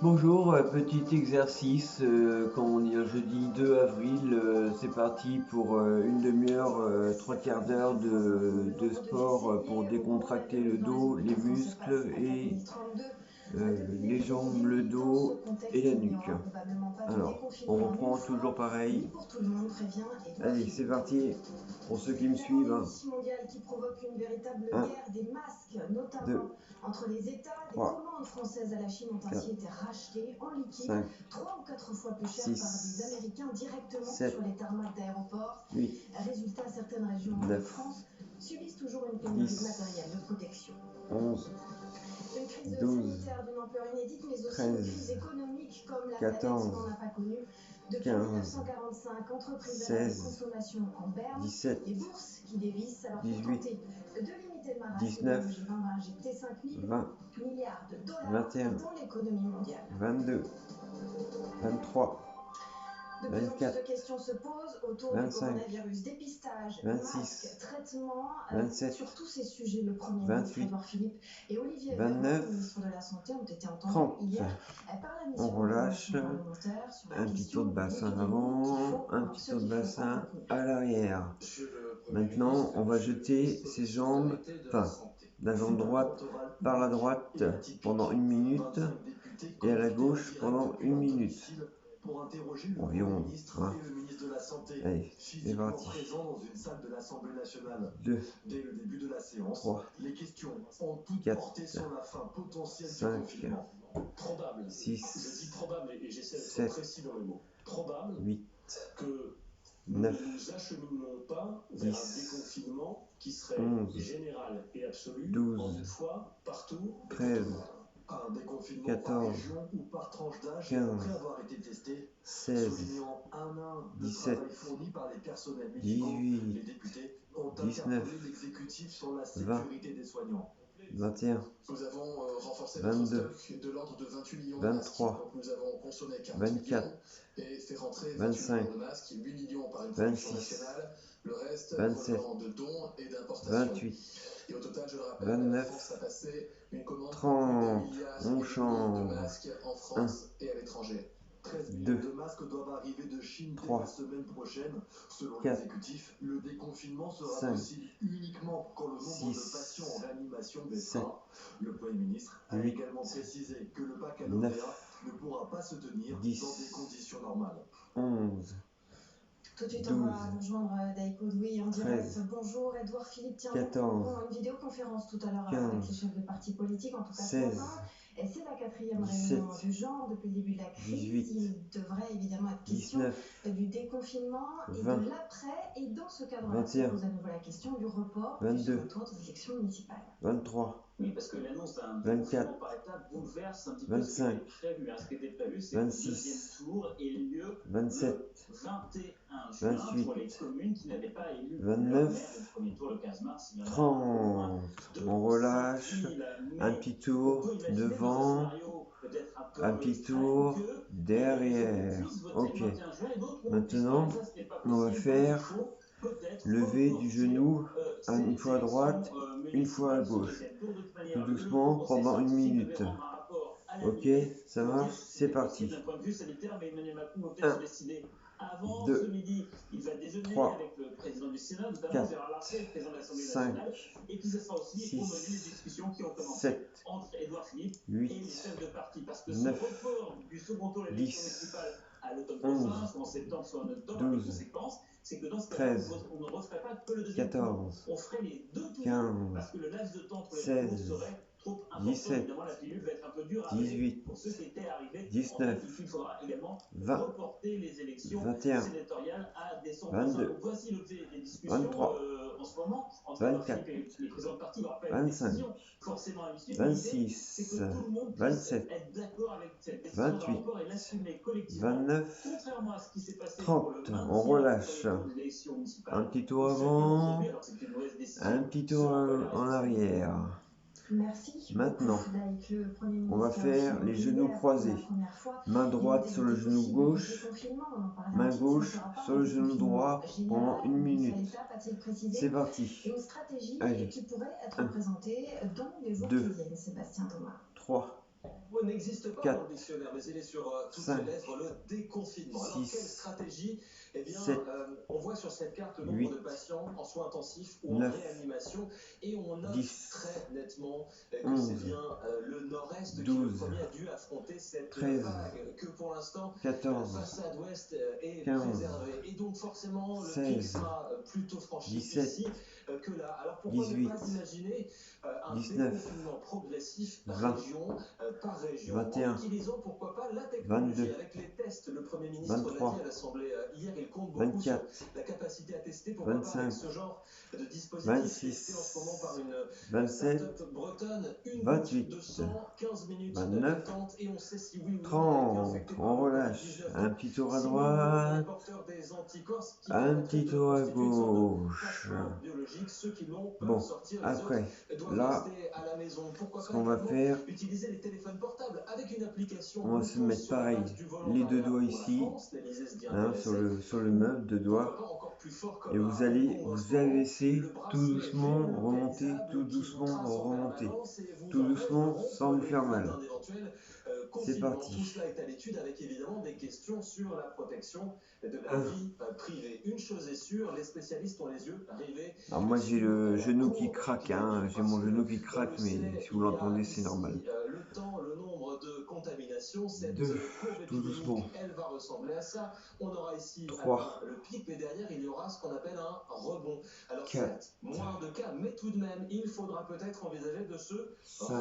Bonjour, petit exercice, comment dire, jeudi 2 avril, c'est parti pour une demi-heure, trois quarts d'heure de sport pour décontracter le dos, les muscles et les jambes, le dos et la nuque. Alors, on reprend toujours pareil. Allez, c'est parti pour ceux qui me suivent. Guerre mondiale qui provoque une véritable 1, guerre des masques, 2, notamment entre les États. Des 3, commandes françaises à la Chine ont 4, ainsi été rachetées en liquide 5, 3 ou 4 fois plus cher par des 6, Américains directement 7, sur les tarmacs d'aéroports. 8, Résultat, certaines régions de 9, France subissent toujours une pénurie de 10, matériel de protection. 11, Une crise 12, sanitaire d'une ampleur inédite, mais aussi une 13, crise économique comme la planète 14, n'en a pas connu. Depuis 15, 1945, entreprises à la 16, consommation en berne, 17, les bourses qui dévissent. Alors pour 18, tenter de limiter le marasme, 19, l'énergie va injecter 5 000 20, milliards de dollars 21, dans l'économie mondiale. 22, 23, De plus en plus 24, de questions se posent autour 25, du coronavirus. Dépistage, 26, masques, traitement. 27, Sur tous ces sujets, le Premier ministre 28, Édouard Philippe et Olivier Véran, 29, ministre de la Santé, ont été entendus 30. hier par la On mission relâche, parlementaire sur la un petit tour question de de bassin l'épidémie qu'il avant, faut, un alors petit ceux tour de qui font bassin en retenue. à l'arrière. Maintenant, on va jeter ses jambes, enfin, la jambe droite par la droite pendant 1 minute et à la gauche pendant 1 minute. Environ. Hein. Allez, c'est parti. 2, 3, 4, 5, 6, 7, 8, 9, 10, 11, 12, 13, 14, 15, 16, 17, 18, 19, 20, 21, 22, 23, 24, 25, 26, 27, 28, 29, 30, on change. 1, 2, 3, 4, 5, 6, 7, 8, 9, 10, 11, Tout de suite, 12, on va rejoindre Daïko Douy en direct. 13, Bonjour Edouard Philippe, tiens, 14, une vidéoconférence tout à l'heure 15, avec les chefs de partis politiques, en tout cas ce 16, matin. Et c'est la 4e 17, réunion du genre depuis le début de la crise. 18, Il devrait évidemment être question 19, du déconfinement et 20, de l'après. Et dans ce cadre-là, se 21, pose à nouveau la question du report du 22, second tour des élections municipales. 23, Oui, parce que l'annonce d'un 24, déconfinement par étapes bouleverse un petit peu ce qui 25, était prévu. Ce qui était prévu, c'est que le deuxième 26, tour ait lieu 27, le 21 juin 28, pour les communes qui n'avaient pas élu leur 29, maire au premier tour le 15 mars. Il y en a 30. On relâche, 5 000, un mais petit on tour peut imaginer dans un devant, scénario peut-être un peu un petit extrême tour que derrière. puissent voter Ok. le 21 juin et d'autres non. Maintenant, Ça, ce n'est pas on va possible. faire Il faut peut-être lever du reporter, genou ces une fois à droite, élections, une fois à municipales. gauche. Ce deuxième tour, de toute manière, Tout le doucement conseil pendant 1 scientifique minute. devait rendre un rapport à la Ok, mi-mai ça pour marche, dire si c'est c'était parti. possible d'un point de vue sanitaire, mais Emmanuel Macron va 1, peut-être se décider avant 2, ce midi. Il va déjeuner 3, avec le président du Sénat, notamment 4, Gérard Larcher, le président de l'Assemblée 5, nationale, et puis ce sera aussi au menu des 6, discussions qui ont commencé 7, entre Édouard Philippe et 8, les chefs de parti. Parce que ce 9, report du second tour de l'élection 10, municipale à l'automne 11, prochain, soit en septembre, soit en octobre, a des 12, conséquences. C'est que dans ce cas-là, 13, on ne referait pas que le deuxième tour. 14, On ferait les deux tours 15, parce que le laps de temps entre les deux tours 16, serait trop important. 17, Évidemment, la pilule va être un peu dure à avaler 18, pour ceux qui étaient arrivés en 19, tête. Il faudra également 20, reporter les élections 21, sénatoriales à décembre prochain. 22, Donc voici l'objet des discussions 23, en ce moment entre Édouard 24, Philippe et les présidents de parti. Il n'y aura pas une 25, décision forcément à l'issue. L'idée, c'est 26, que tout le monde puisse 27, être d'accord avec cette décision de 28, rapport et l'assumer collectivement. 29, Contrairement à ce qui s'est passé pour le 30. maintien On relâche. du premier tour des élections municipales. Un petit tour Chacun avant, aujourd'hui, alors c'est une mauvaise décision, un petit tour sera la en arrière. Merci. Maintenant, Daïk, le Premier on va ministre faire les genoux croisés. Main droite sur le genou gauche, main gauche sur le genou droit pendant 1 minute. C'est parti. Une stratégie Allez. qui pourrait être 1, présentée dans les jours 2, qui viennent, Sébastien Thomas. 3, Oui, n'existe pas 4, dans le dictionnaire, mais il est sur toutes 5, les lettres, le déconfinement. Alors, quelle 6, stratégie? Eh bien, 7, on voit sur cette carte le nombre 8, de patients en soins intensifs ou en 9, réanimation, et on note 10, très nettement que c'est 11, bien le nord-est qui, le 12, premier, a dû affronter cette 13, vague, que pour l'instant, la 14, façade ouest est 15, préservée. Et donc, forcément, le pic 16, sera plutôt franchi 17, ici que là. Alors, pourquoi ne 18, pas imaginer un 19, déconfinement progressif 20, région par région, 21, en utilisant pourquoi pas la 22, technologie avec les tests. Le Premier ministre l'a dit 23, à l'Assemblée hier, il compte beaucoup sur 24, la capacité à tester, pourquoi pas avec 25, ce genre de dispositif 26, testé en ce moment par une 27, start-up bretonne, une 28, de 115 minutes 29, d'attente et on sait si oui ou non 30, on relâche, un petit tour à droite, un petit tour à gauche. Bon, après, là, ce qu'on va faire, on va se mettre pareil, les deux doigts ici, hein, sur le meuble, deux doigts, et vous allez vous abaisser tout doucement, remonter, tout doucement, remonter, tout doucement, sans vous faire mal. C'est parti. Tout cela est à l'étude avec évidemment des questions sur la protection de la vie privée. Une chose est sûre, les spécialistes ont les yeux rivés. Alors moi j'ai le genou qui craque, hein, j'ai mon genou qui craque, mais si vous l'entendez c'est normal. Le temps, le nombre de contaminations, cette 2, courbe tout doucement. épidémique, elle va ressembler à ça. On aura ici 3, le pic, mais derrière il y aura ce qu'on appelle un rebond. Alors 4, certes, moins de cas, mais tout de même, il faudra peut-être envisager de se 5,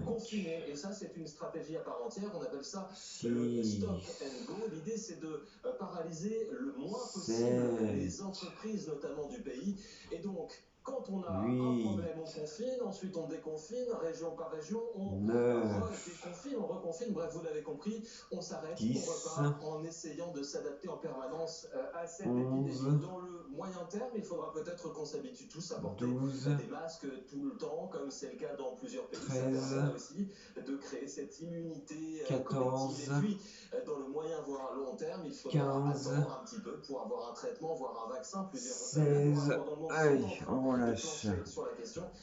reconfiner. Et ça, c'est une stratégie à part entière. On appelle ça 6, le stop and go. L'idée, c'est de paralyser le moins possible 7, les entreprises, notamment du pays. Et donc, quand on a un 8, problème, on confine, ensuite on déconfine, région par région, on 9, redéconfine, on reconfine, bref, vous l'avez compris, on s'arrête, 10, on repart en essayant de s'adapter en permanence à cette 11, épidémie. Dans le moyen terme, il faudra peut-être qu'on s'habitue tous à porter 12, des masques tout le temps, comme c'est le cas dans plusieurs pays. 13, ça permet aussi de créer cette immunité 14, collective. Et puis, dans le moyen voire long terme, il faudra 15, attendre un petit peu pour avoir un traitement, voire un vaccin. Plusieurs 16, allez, on relâche,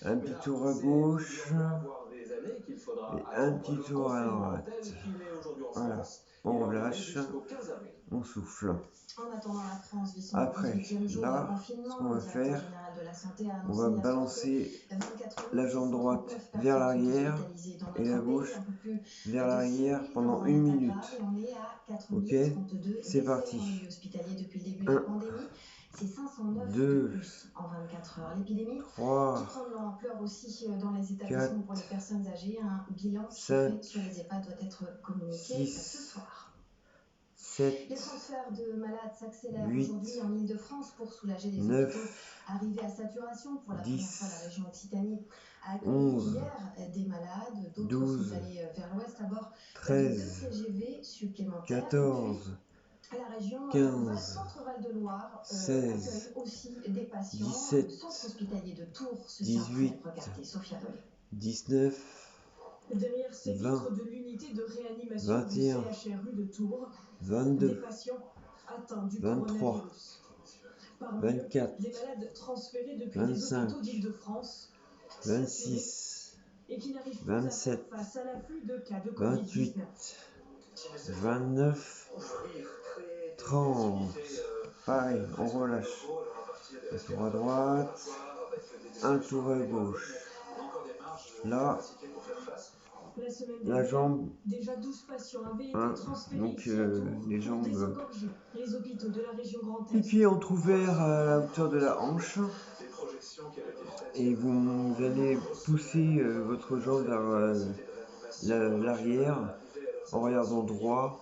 un petit tour à gauche, et un petit tour à droite, voilà, on relâche, on souffle. En attendant, la France vit son Après, 18e jour de là, confinement. ce qu'on va Le directeur faire, général de la santé a on annoncé va hier soir balancer que 24 la jambe droite 639 vers personnes sont l'arrière hospitalisées dans et la notre gauche pays, un peu plus vers de l'arrière 6 000 pendant dans une l'état minute. grave et on est à 4 Ok, 032 c'est décès en parti. milieu hospitalier depuis le début de la 1, pandémie. C'est 509 de 2, plus en 24 heures. L'épidémie qui 3, prend de l'ampleur aussi dans les 4, établissements pour les personnes âgées. Un bilan qui 5, fait sur les EHPAD doit être communiqué ce 6, soir. 7, Les transferts de malades s'accélèrent 8, aujourd'hui en Île-de-France pour soulager les 9, hôpitaux arrivés à saturation. Pour la première fois, la 10, région Occitanie a accueilli 11, hier des malades. D'autres 12, sont allés vers l'ouest à bord de 13, 2 TGV supplémentaires. 14, La région 15, Centre-Val de Loire 16, accueille aussi des patients. 17, Le centre hospitalier de Tours se tient prêt. 18, Regardez, Sophia Dolé. 19, Derrière ces 20, vitres de l'unité de réanimation 21, du CHRU de Tours, des 22, patients atteints du 23, coronavirus. Parmi eux, 24, des malades transférés depuis les 25, hôpitaux d'Île-de-France, 26, et qui n'arrivent plus à 27, faire face à l'afflux de cas de 28, Covid-19. 29, 30. Pareil, on relâche. Un tour à droite, un tour à gauche. Là, la jambe, Déjà 12 patients avaient été hein, transférés donc ici à Tours les pour jambes, désengorger les hôpitaux de la région Grand les Est. pieds entrouverts à la hauteur de la hanche. Et vous allez pousser votre jambe vers l'arrière en regardant droit.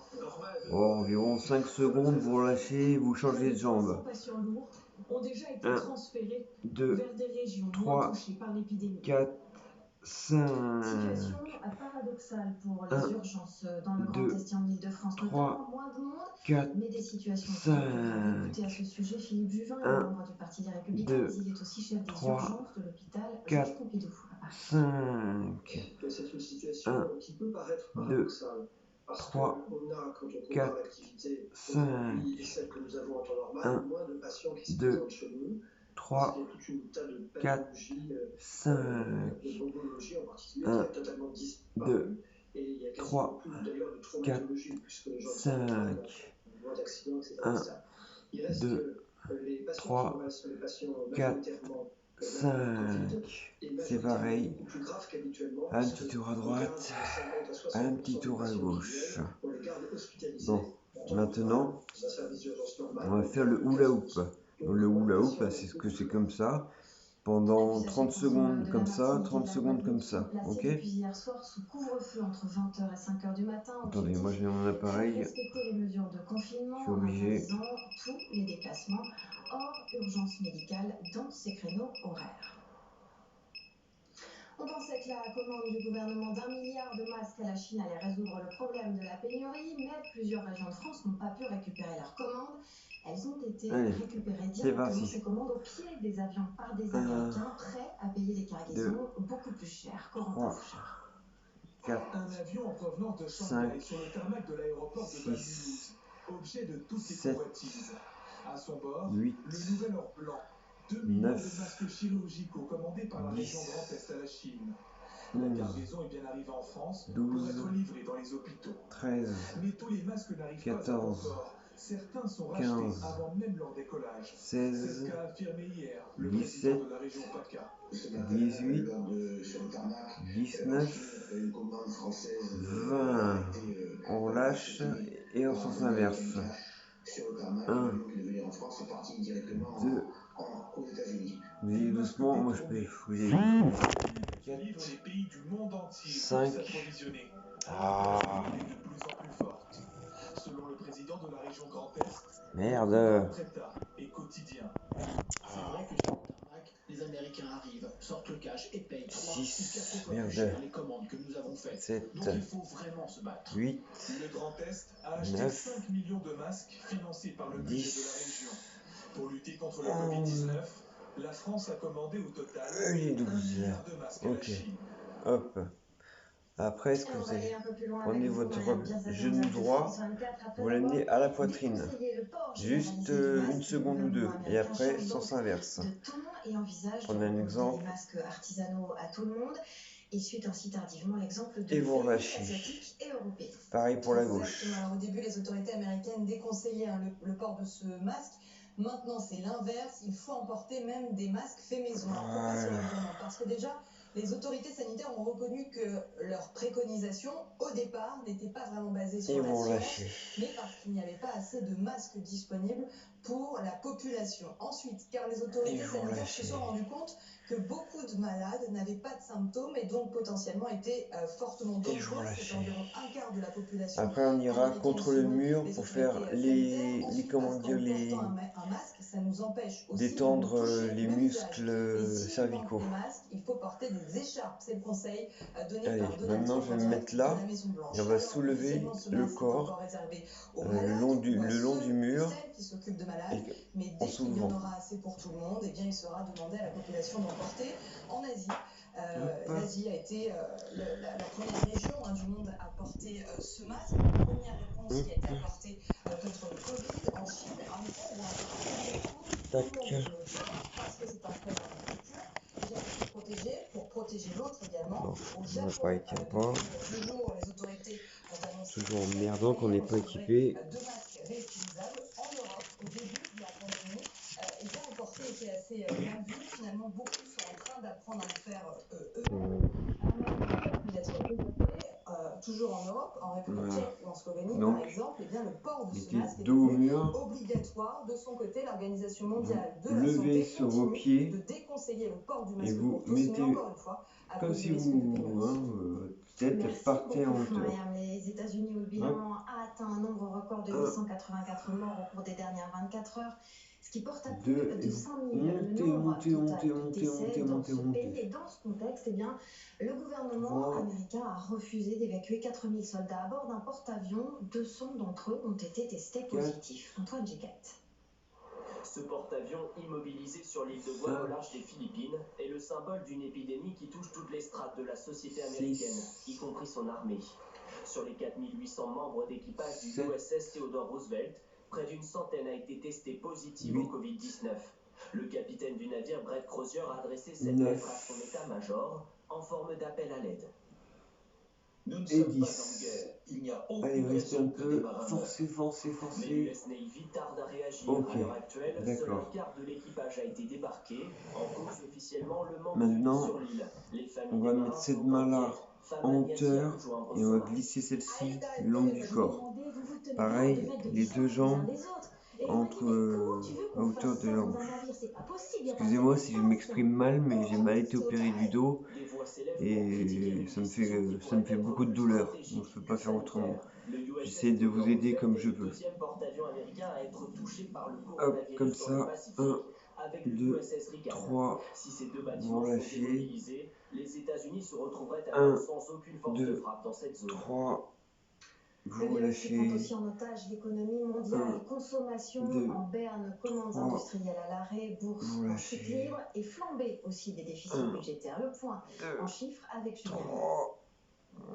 Environ 5 secondes, vous relâchez, vous changez de jambe. 1, 2, 3, 4, 5. Situation paradoxale pour les 1, urgences dans le Grand 2, Est et en Île-de-France, 3, notamment moins de monde, 4, mais des situations 5. écoutez à ce sujet Philippe Juvin, 1, membre du Parti des Républicains, 2, mais il est aussi chef des 3, urgences de l'hôpital 4, Georges Pompidou à Paris. 5. C'est une situation 1, qui peut paraître 2, paradoxale. Parce 3, qu'on a, quand on 4, compare l'activité 5. et celle que nous avons en temps normal, 1, moins de patients qui se 2, présentent chez nous. 3, Il y a toute une tas de 4, pathologies, 5. de bronchologie en particulier, 1, qui a totalement disparu. 2, Et il y a 3, 3, 4, 5, 1, 2, 3, 4, 5. C'est pareil. Un petit tour à droite, un petit tour à gauche. Bon, maintenant, on va faire le hula hoop. Le hula hoop, c'est ce que c'est comme ça. Pendant 30 secondes comme ça, 30 secondes comme ça. Ok? Hier soir sous couvre-feu entre 20h et 5h du matin. Attendez, moi j'ai mon appareil. Respecter les mesures de confinement, Je suis obligé. interdisant tous les déplacements hors urgence médicale dans ces créneaux horaires. On pensait que la commande du gouvernement d'1 milliard de masques à la Chine allait résoudre le problème de la pénurie, mais plusieurs régions de France n'ont pas pu récupérer leurs commandes. Elles ont été récupérées directement, ces commandes, au pied des avions par des Américains prêts à payer des cargaisons beaucoup plus chères. 4, Un avion en provenance de Shanghai sur le tarmac de l'aéroport de Bambiluz, objet de toutes les 7, convoitises. À son bord, 8, le nouvel or blanc. 2 millions 9, de masques chirurgicaux commandés par la 10, région Grand Est à la Chine. 11, La cargaison est bien arrivée en France 12, pour être livrée dans les hôpitaux. 13, Mais tous les masques n'arrivent 14, pas à bon port. Certains sont rachetés 15, avant même leur décollage. 16, C'est ce qu'a affirmé hier le 17, président de la région PACA. 18, 19, 20. On relâche et en sens inverse. 1, 2. Vous allez doucement, moi je peux. Vous allez. 4, Livre les pays du monde entier 5. pour s'approvisionner. Ah, De plus en plus forte. Selon le président de la région Grand Est, merde. prêta et quotidien. C'est vrai que sur le tarmac, les Américains arrivent, sortent le cash et payent 3 ou 4 fois plus cher les commandes que nous avons faites. 7, Donc il faut vraiment se battre. 8, Le Grand Est a acheté 9, 5 millions de masques financés par le budget de la 10, région. Pour lutter contre le Covid-19, la France a commandé au total 1 milliard de masques à la Chine. Hop. Après, ce que vous allez prenez votre genou droit, vous l'amenez à la poitrine. Juste une seconde ou deux. Et après, sens inverse. Prenez un exemple. Et suite ainsi tardivement l'exemple de Et vous relâchez. asiatiques et européens. Pareil pour la gauche. Au début, les autorités américaines déconseillaient le port de ce masque. Maintenant, c'est l'inverse. Il faut emporter même des masques faits maison. Alors, pourquoi cela vraiment? Parce que déjà, les autorités sanitaires ont reconnu que leurs préconisations, au départ, n'étaient pas vraiment basées sur la science, mais parce qu'il n'y avait pas assez de masques disponibles pour la population. Ensuite, car les autorités sanitaires se sont rendues compte que beaucoup de malades n'avaient pas de symptômes et donc potentiellement étaient fortement dangereux. C'est environ un quart de la population. Après, on ira contre le mur pour faire détendre les muscles cervicaux. Il faut porter des écharpes, c'est le conseil donné Allez, par Donald maintenant je vais me mettre là et on va soulever le corps le long du mur mais dès qu'il y en aura assez pour tout le monde, eh bien, il sera demandé à la population d'emporter. En Asie, l'Asie a été la première région du monde à porter ce masque. La première réponse qui a été apportée contre le Covid en Chine, en Italie, parce que c'est un fait pour protéger, pour protéger l'autre également. Au Japon, toujours les autorités ont annoncé toujours emmerdant qu'on n'est pas équipé. deux masques réutilisables en Europe au début de la pandémie. Et bien emporté était assez mal vu. Finalement, beaucoup sont en train d'apprendre à le faire eux-mêmes. D'être développé, toujours en Europe, en République tchèque ou en Slovénie, par exemple, et bien le port de ce masque est obligatoire. De son côté, l'Organisation mondiale de la santé continue de déconseiller le port du masque pour tous, mais encore une fois, comme si vous tête partez en hauteur. Les États-Unis où le bilan a atteint un nombre record de 884 morts au cours des dernières 24 heures, ce qui porte à plus de 100 000 le nombre total de décès dans ce pays. Et dans ce contexte, eh bien, le gouvernement américain a refusé d'évacuer 4000 soldats à bord d'un porte-avions. 200 d'entre eux ont été testés positifs. Antoine Gigat. Ce porte-avions immobilisé sur l'île de Guam au large des Philippines est le symbole d'une épidémie qui touche toutes les strates de la société américaine, y compris son armée. Sur les 4800 membres d'équipage du USS Theodore Roosevelt, près d'une centaine a été testé positive au Covid-19. Le capitaine du navire, Brett Crozier, a adressé cette lettre à son état-major en forme d'appel à l'aide. et 10. Allez, restez un peu. Forcez, forcez, Mais forcez. l'US Navy tarde à réagir. Ok, À l'heure actuelle, seul d'accord. un quart de l'équipage a été débarqué. En cause officiellement le manque Maintenant, de vie sur l'île. Les familles on des va marins mettre cette sont main-là inquiètes. en Femme Agnès vient hauteur de joindre et son on va mari. glisser celle-ci le long du corps. Vous Pareil, les deux jambes entre à hauteur de la hanche. Excusez-moi si je m'exprime mal, mais j'ai mal été opéré du dos Des voix s'élèvent pour et critiquer une ça me décision qui fait pourrait être beaucoup de plus douleur. stratégique Donc je peux que pas faire autrement. sanitaire. Le USS J'essaie de vous aider comme je est le peux. deuxième porte-avions américain à être touché par le Hop, coronavirus comme dans le ça. Pacifique, 1, avec le 2, USS Reagan. 3. Si ces deux Vous bâtiments sont relâchez. démobilisés, les États-Unis se retrouveraient 1, alors sans aucune force de 2, frappe dans cette zone. 3. Le Vous virus qui prend relâchez. aussi en otage l'économie mondiale, consommation 2, en berne, commandes 3. industrielles à l'arrêt, bourse Vous en chute relâchez. libre et flambée aussi des déficits 1, budgétaires. Le point 2, en chiffres avec Julien. 3.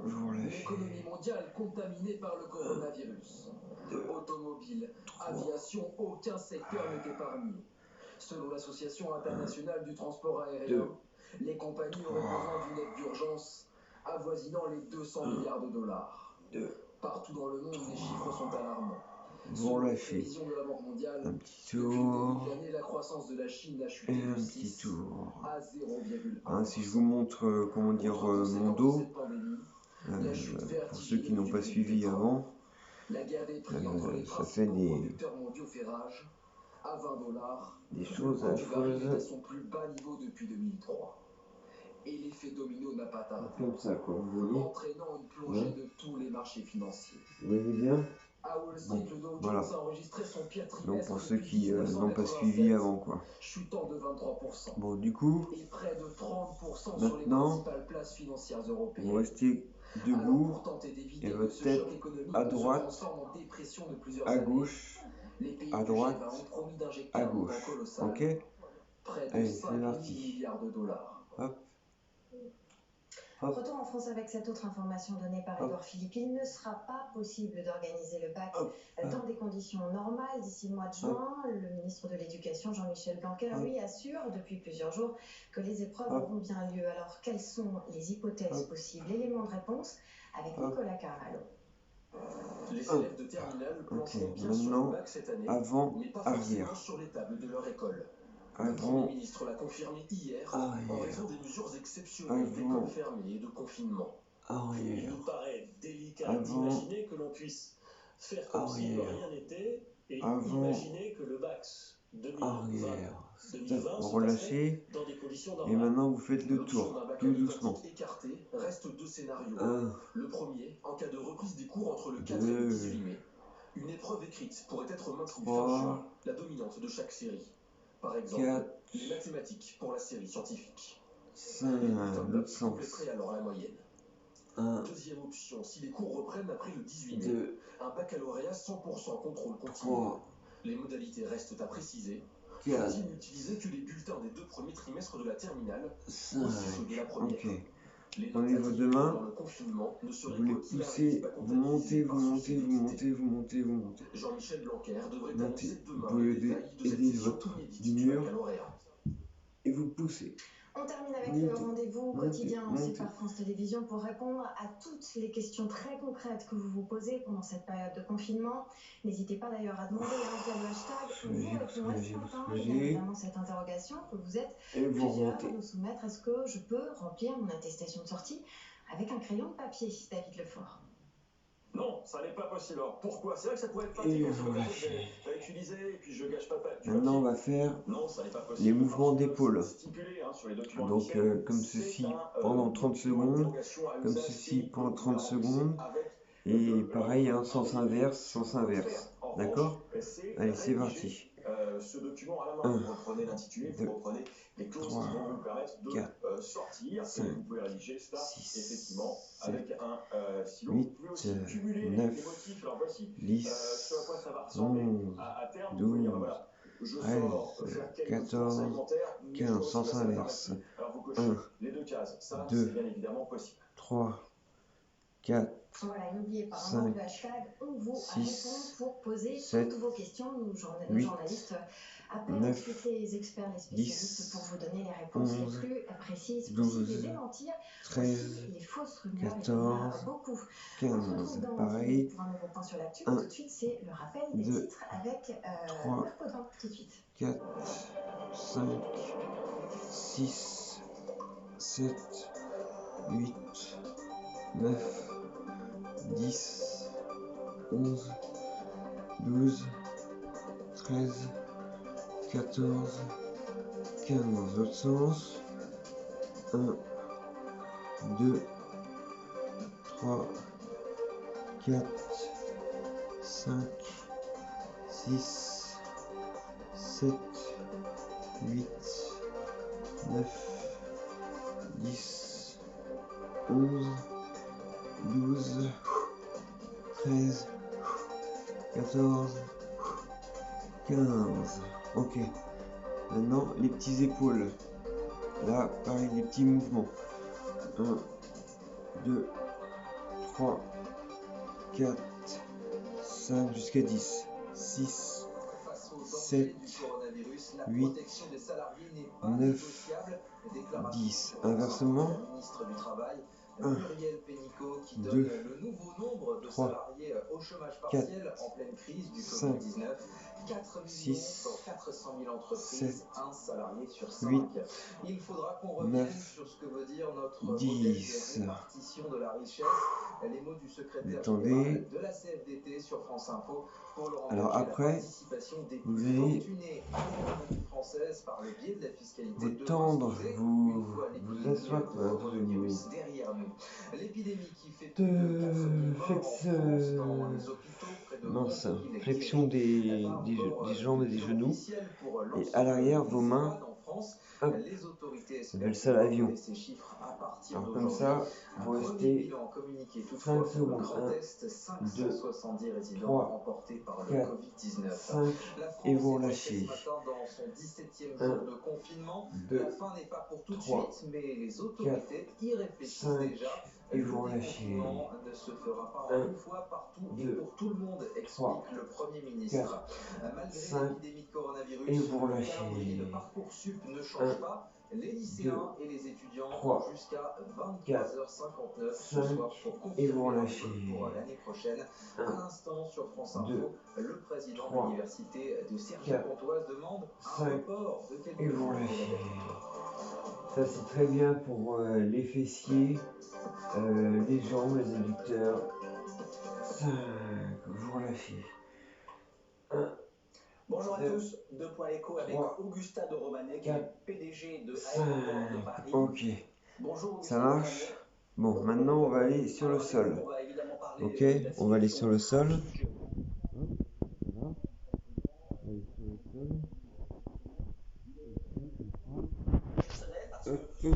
Vous relâchez. L'économie mondiale contaminée par le coronavirus. 2, Automobile, 3. aviation, aucun secteur n'est épargné. Selon l'Association internationale du transport aérien, 2, les compagnies auraient besoin d'une aide d'urgence avoisinant les 200 milliards de dollars. 2. Partout dans le monde, les chiffres sont alarmants. Vous Selon les relâchez. prévisions de la Banque mondiale, Un petit depuis le début tour. de l'année, la croissance de la Chine a chuté Et de un petit 6 tour. à 0,1%. Hein, si je vous montre comment dire mon dos, pour ceux qui n'ont pas suivi avant, La guerre des prix entre les ça fait principaux producteurs mondiaux fait rage. À 20 dollars, des choses le coût du baril est à affreuses. son plus bas niveau depuis 2003. Et l'effet domino n'a pas tardé, Comme ça, quoi, vous voyez. entraînant une plongée de tous les marchés financiers. Vous voyez bien. À Wall Street, le Dow Jones Voilà. a enregistré son pire trimestre Donc pour ceux depuis qui n'ont pas 1987, suivi avant, quoi. chutant de 23%. Bon, du coup, Et près de 30% sur les maintenant, principales places financières européennes. vous restez Alors, debout, pour tenter d'éviter et que votre ce tête choc économique à ne se droite, transforme en dépression de plusieurs à années, gauche, les pays à du droite, G20 ont promis d'injecter à un montant gauche. colossal, Ok? près de Allez, c'est 5 000 parti. milliards de dollars. Hop. Hop. Retour en France avec cette autre information donnée par Hop. Édouard Philippe. Il ne sera pas possible d'organiser le bac Hop. dans des conditions normales d'ici le mois de juin. Le ministre de l'Éducation, Jean-Michel Blanquer, lui assure depuis plusieurs jours que les épreuves auront bien lieu. Alors, quelles sont les hypothèses possibles? Élément de réponse avec Nicolas Carvalho. Les élèves de terminale plancheront bien sur Maintenant, le bac cette année, avant, mais pas arrière. forcément sur les tables de leur école. Le Avant, Premier ministre l'a confirmé hier en arrière. raison des mesures exceptionnelles d'écoles fermées et de confinement. Il Arrière. nous paraît délicat Avant. d'imaginer que l'on puisse faire comme si de Arrière. rien n'était et Avant. imaginer que le bac 2020 Arrière. Stop. 2020 se Relâchez. passerait dans des conditions Et normales. maintenant, vous faites le L'option tour, d'un bac tout doucement. qualificatif écarté reste deux scénarios. 1, Le premier, en cas de reprise des cours entre le 4 et le 18 mai. Une épreuve écrite pourrait être maintenue fin 3, juin, la dominante de chaque série. Par exemple, 4, les mathématiques pour la série scientifique. 5, Les bulletins de l'autre notes sens. compléteraient alors la moyenne. 1, Deuxième option, si les cours reprennent après le 18 mai, 2, un baccalauréat 100% contrôle continu. 3, Les modalités restent à préciser. 4, Faut-il n'utiliser que les bulletins des deux premiers trimestres de la terminale, 5. aussi ceux de la première. Ok. Les Prenez notes vos acquises deux mains, pendant le confinement ne seraient vous les quoi qu'il arrive poussez, pas vous montez, comptabilisées vous par montez, souci vous d'équité. montez, vous montez, vous montez. Jean-Michel Blanquer devrait Montez. annoncer Vous demain pouvez les détails de cette aider session votre inédite du mur baccalauréat. et vous poussez. On termine avec Montez, le rendez-vous montez, quotidien lancé montez. par France Télévisions pour répondre à toutes les questions très concrètes que vous vous posez pendant cette période de confinement. N'hésitez pas d'ailleurs à demander via le hashtag vous répond ce matin, bien évidemment cette interrogation que vous êtes Et vous plusieurs remontez. à nous soumettre. Est-ce que je peux remplir mon attestation de sortie avec un crayon de papier, David Lefort? Non, ça n'est pas possible. Alors pourquoi? C'est vrai que ça pourrait être Et pratique. vous lâchez. À utiliser et puis je gâche pas du Maintenant, on papier. va faire Non, ça n'est pas possible. les mouvements Parce que d'épaule. c'est stipulé, hein, sur les documents Donc, officiels. comme C'est ceci un, pendant 30 document secondes, dérogation à comme usage ceci unique pendant que 30 vous secondes, avec et pareil, hein, sens inverse, sens inverse. En D'accord? revanche, c'est Allez, c'est rédiger, parti. Ce document à la main. 1, Vous reprenez l'intitulé, 2, vous reprenez les clauses 3, qui vont vous permettre de 4, sortir. 5, Et vous pouvez rédiger cela 6, effectivement 7, avec un stylo. 8, Vous pouvez aussi cumuler 9, les motifs. Alors voici 10, ce à quoi ça va ressembler 11, à terme. Vous pouvez dire, 12, voilà, je 13, sors faire quelques 14, sources alimentaires, mais 15, je dois sens aussi passer à la inverse. pharmacie. Alors vous cochez 1, les deux cases. Ça, 2, c'est bien évidemment possible. 3, 4, Voilà, et n'oubliez pas, 5, le hashtag on vous 6, répond pour poser 7, toutes vos questions. Nos 8, journalistes appellent 9, ensuite les experts, les spécialistes pour 10, vous donner les réponses 11, les plus précises possibles et 12, démentir 13, aussi les fausses rumeurs. Il y en a 14, beaucoup. On se 15, retrouve dans 10 minutes pareil, pour un nouveau point sur l'actu. 1, Tout de suite, c'est le rappel des 2, titres avec 3, 9 Podin. Tout de suite. 4, 5, 6, 7, 8, 9, 10, 11, 12, 13, 14, 15, l'autre sens, 1, 2, 3, 4, 5, 6, 7, 8, 9, 10, 11, 12, 13, 14, 15. Ok. Maintenant, les petits épaules. Là, pareil, les petits mouvements. 1, 2, 3, 4, 5 jusqu'à 10. 6, 7, 8, 9, 10. Inversement. 1, 2, 3, 4, 5, 6, 7, 8, 9, 10. Détendez. Alors après, vous allez détendre, vous asseoir, flexion des jambes et des genoux, et à l'arrière vos mains, hop, on appelle ça l'avion. Alors comme ça, vous restez 5 secondes, 1, 2, 3, 4, 5, et vous relâchez. 1, 2, 3, 4, 5, et vous relâchez. 1, 2, 3, 4, 5, et vous relâchez. 1, 2, 3, 4, 5, et vous relâchez. 1, 2, 3, 4, 5, et vous relâchez. Ça c'est très bien pour les fessiers, les jambes, les adducteurs. 5, vous relâchez. 1, Bonjour à 2, tous, Deux Points Éco avec 3, Augusta de Romanet, qui 4, est PDG de 5, Aéroport de Paris. ok, Bonjour, ça marche. Bon, maintenant on va aller sur le sol. Ok, on va aller sur le sol. Hop.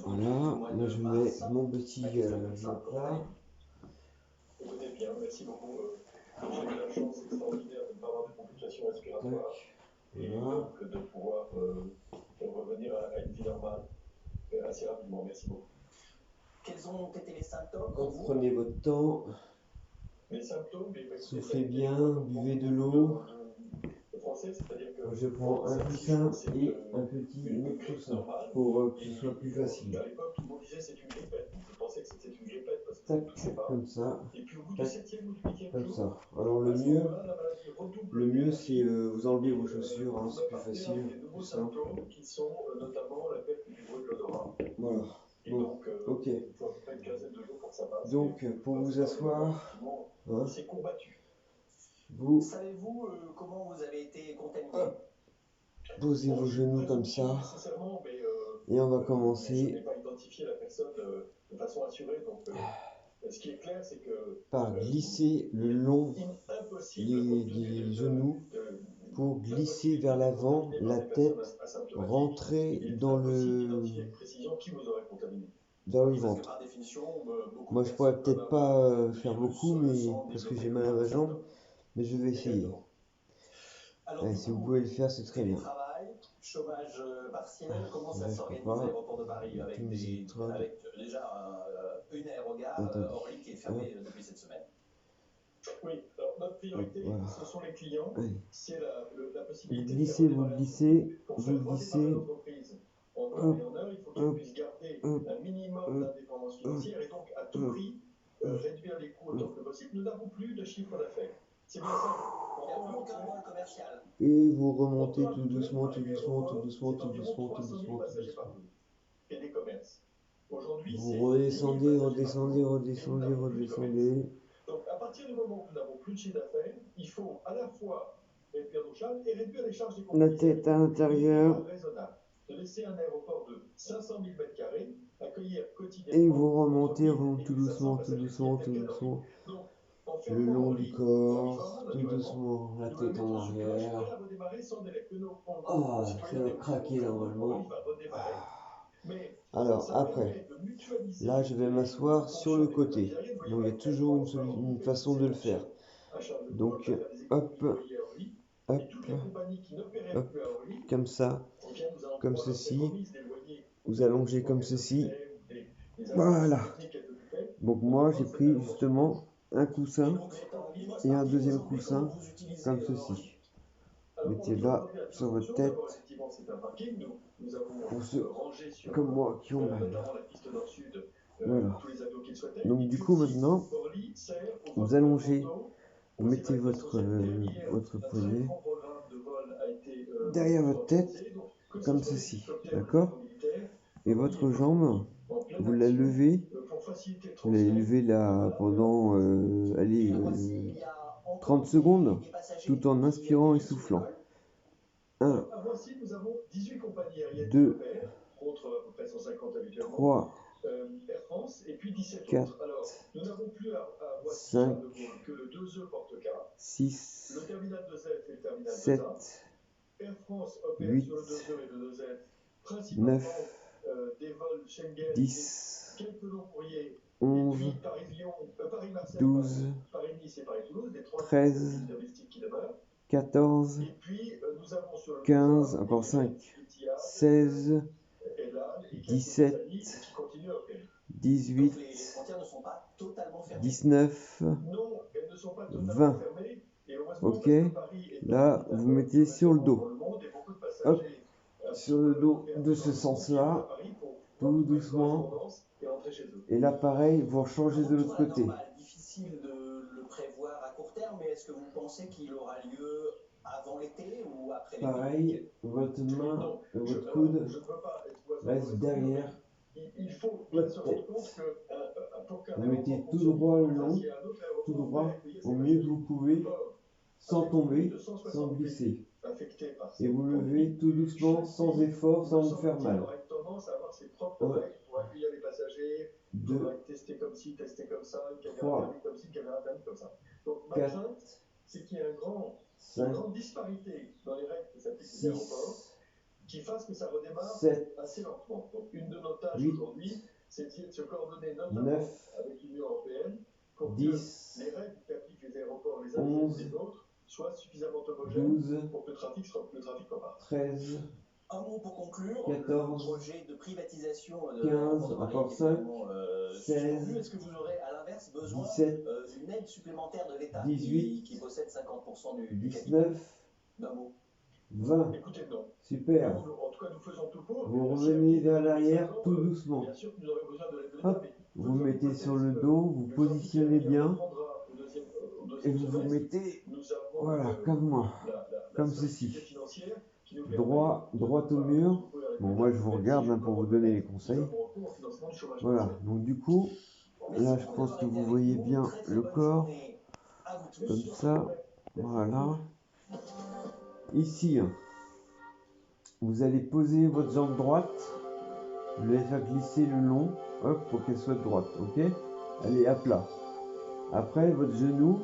Voilà, moi je mets mon petit bloc là. Écoutez bien, merci beaucoup. J'ai eu la chance extraordinaire de ne pas avoir de complications respiratoires et donc de pouvoir revenir à une vie normale assez rapidement. Merci beaucoup. Quels ont été les symptômes? Prenez votre temps. Les symptômes, soufflez bien, buvez de l'eau. Je prends un coussin et un petit coussin pour que ce soit plus facile. À l'époque, tout le monde disait c'est une grippette. Donc je pensais que c'était une grippette parce que tac, comme ça. Et puis au bout du 7e ou du 8e comme jour, ça. Alors le mieux c'est vous enlevez vos chaussures, hein, c'est plus facile. des nouveaux symptômes qui sont notamment la perte du goût de l'odorat. Voilà. Et Bon, donc, ok. il faut à peu près une quinzaine de jours pour que ça passe. Donc pour vous asseoir, hein, c'est combattu. vous Savez-vous comment vous avez été contaminé? posez vos genoux comme ça. Et on va commencer. Je n'ai pas identifié la personne de façon assurée, donc ce qui est clair, c'est que par glisser le long des genoux pour glisser vers l'avant, la tête, rentrer dans le ventre. Moi je pourrais peut-être pas faire beaucoup, mais parce que j'ai mal à ma jambe, mais je vais essayer. Allez, si vous pouvez le faire, c'est très bien. chômage partiel, comment ça s'organise à l'aéroport de Paris avec déjà une aérogare, Orly, qui est fermée depuis cette semaine? Oui, alors notre priorité, ce sont les clients. C'est la possibilité vous glissez, de vous glissez, vous glissez. l'entreprise en temps et en heure, il faut qu'elle puisse garder un minimum d'indépendance financière et donc à tout prix réduire les coûts autant que possible. Nous n'avons plus de chiffre d'affaires. C'est bien ça. Il n'y a plus aucun vol commercial. Et vous remontez tout doucement, tout doucement, tout doucement, tout doucement, tout doucement, tout doucement. Et des commerces. Aujourd'hui, vous redescendez, redescendez, redescendez, redescendez. Donc, à partir du moment où nous n'avons plus de chiffre d'affaires, il faut à la fois réduire nos charges et réduire les charges des compagnies. La tête à l'intérieur. De laisser un aéroport de 500 000 m2 accueillir quotidiennement. Et vous remontez tout doucement, tout doucement, tout doucement. Le long du corps, tout doucement, la tête en arrière. Oh, ça va craquer normalement. Alors après, là je vais m'asseoir sur le côté. Donc il y a toujours une façon de le faire. Donc hop, hop, hop, comme ça, comme ceci. Vous allongez comme ceci. Voilà. Donc moi j'ai pris justement un coussin et un deuxième coussin comme ceci. Mettez là sur votre tête pour ceux comme moi qui ont mal. Voilà. Donc du coup maintenant, vous allongez, vous mettez votre poignet derrière votre tête comme ceci, d'accord? Et votre jambe, vous la levez, vous la levez là pendant 30 secondes, tout en inspirant et soufflant. 1, 2, 3, 4, 5, 6, 7, 8, 9, 10, 11, 12, 13, 14, 15, encore 5, 16, 17, 18, 19, 20. Ok, là vous mettez sur le dos. Hop, sur le dos de ce sens-là, tout doucement. Et là pareil, vous changez de l'autre côté. Difficile de le prévoir à court terme, mais est-ce que vous pensez qu'il aura lieu avant l'été ou après l'été? Pareil, votre main, votre coude reste derrière votre tête. Vous mettez tout droit le long, tout droit, au mieux que vous pouvez, sans tomber, sans glisser. Et vous levez tout doucement, sans effort, sans vous faire mal. 1, 2, 3, 4, 5, 6, qui fasse que ça redémarre 7, assez lentement. Donc, une de nos tâches 8, aujourd'hui, c'est de se coordonner notamment 9, avec l'Union européenne pour 10, que les règles qu'appliquent les aéroports les 11, et les autres soient suffisamment homogènes 12, pour que le trafic reparte. 13, un mot pour conclure. 14, le projet de privatisation 15, encore 5, 16, est-ce que vous aurez à l'inverse besoin 17, d'une aide supplémentaire de l'État 18, qui possède 50% du 19, d'un mot? 20. Écoutez, non. Super. En tout cas, nous faisons tout pour. Vous revenez vers l'arrière tout doucement. Bien sûr que nous aurons besoin de l'aide de l'État. Hop, vous mettez sur le dos, vous positionnez bien et vous vous mettez, voilà, comme moi, comme ceci. Droit au mur. Bon, moi je vous regarde hein, pour vous donner les conseils. Voilà, donc du coup, là je pense que vous voyez bien le corps, comme ça, voilà. Ici, vous allez poser votre jambe droite, vous allez faire glisser le long, hop, pour qu'elle soit droite, ok? Allez, à plat. Après, votre genou,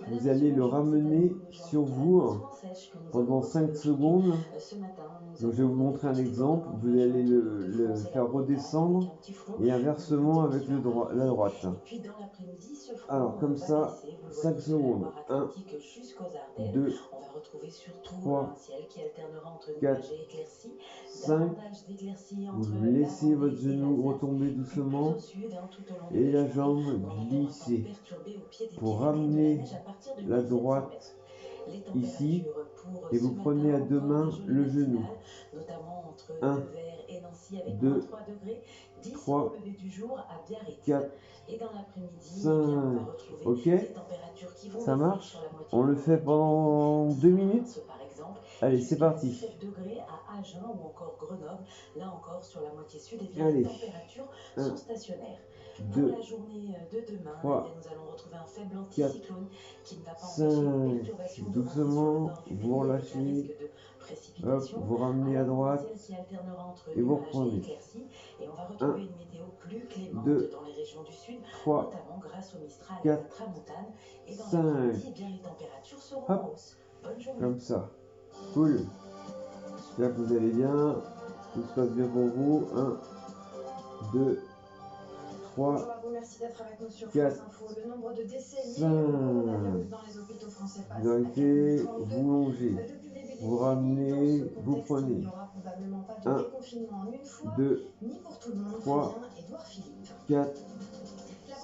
vous allez le ramener sur vous pendant 5 secondes Donc je vais vous montrer un exemple. Vous allez le faire redescendre et inversement avec la droite. Alors comme ça, 5 secondes. 1, 2, 3, 4, 5. Vous laissez votre genou retomber doucement et la jambe glisser pour ramener la droite ici et vous prenez à deux mains le genou. 1, 2, 3, 4, 5. Ok? Ça marche? On le fait pendant 2 minutes? Allez, c'est parti. Allez. 1, 2, 3, 4, 5. Doucement, vous relâchez. Hop, vous ramenez à droite et vous reprenez. 1, 2, 3, 4, 5. Hop, comme ça. Cool. J'espère que vous allez bien. Tout se passe bien pour vous. 1, 2, 3, 4, 5. Vous arrêtez, vous longez. Vous ramenez, vous prenez. 1, 2, 3, 4,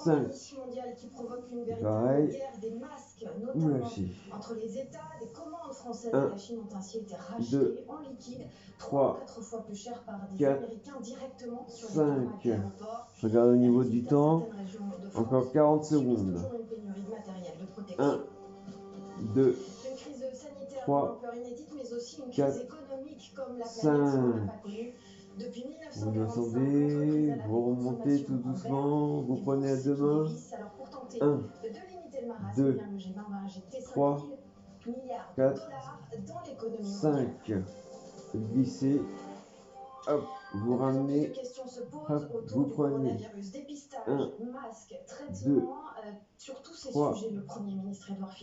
5. Pareil. Vous lâchez. 1, 2, 3, 4, 5. Regarde au niveau du temps. Encore 40 secondes. 1, 2, 3, 4, 5. Vous descendez, vous remontez tout doucement, vous prenez à deux mains. 1, 2, 3, 4, 5. Glissez. Hop, vous ramenez. Hop, vous prenez. 1, 2, 3,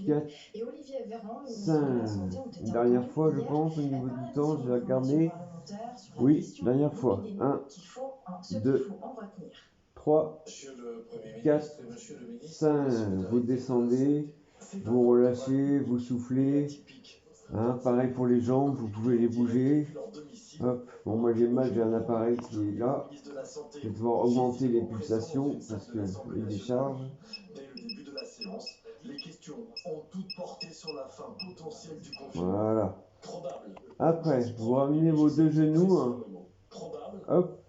4, 5. Une dernière fois, je pense, au niveau du temps, je vais regarder. Oui, dernière fois. 1, 2, 3, 4, 5. Vous descendez, vous relâchez, vous soufflez. Hein, pareil pour les jambes, vous pouvez les bouger. Hop. Bon, moi j'ai mal, j'ai un appareil qui est là. Je vais devoir augmenter les pulsations parce que les décharges. Voilà. Après, vous ramenez vos deux genoux. Hein. Hop,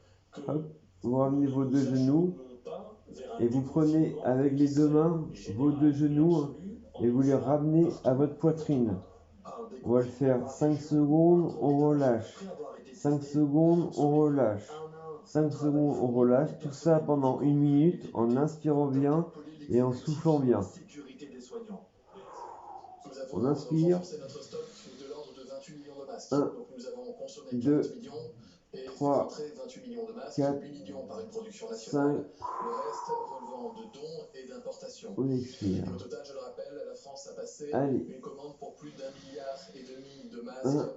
hop. Vous ramenez vos deux genoux et vous prenez avec les deux mains vos deux genoux hein, et vous les ramenez à votre poitrine. On va le faire 5 secondes, on relâche. 5 secondes, on relâche. 5 secondes, on relâche. Tout ça pendant 1 minute en inspirant bien et en soufflant bien. On inspire. 1, 2, 3, 4, 5. On expire. Allez. 1,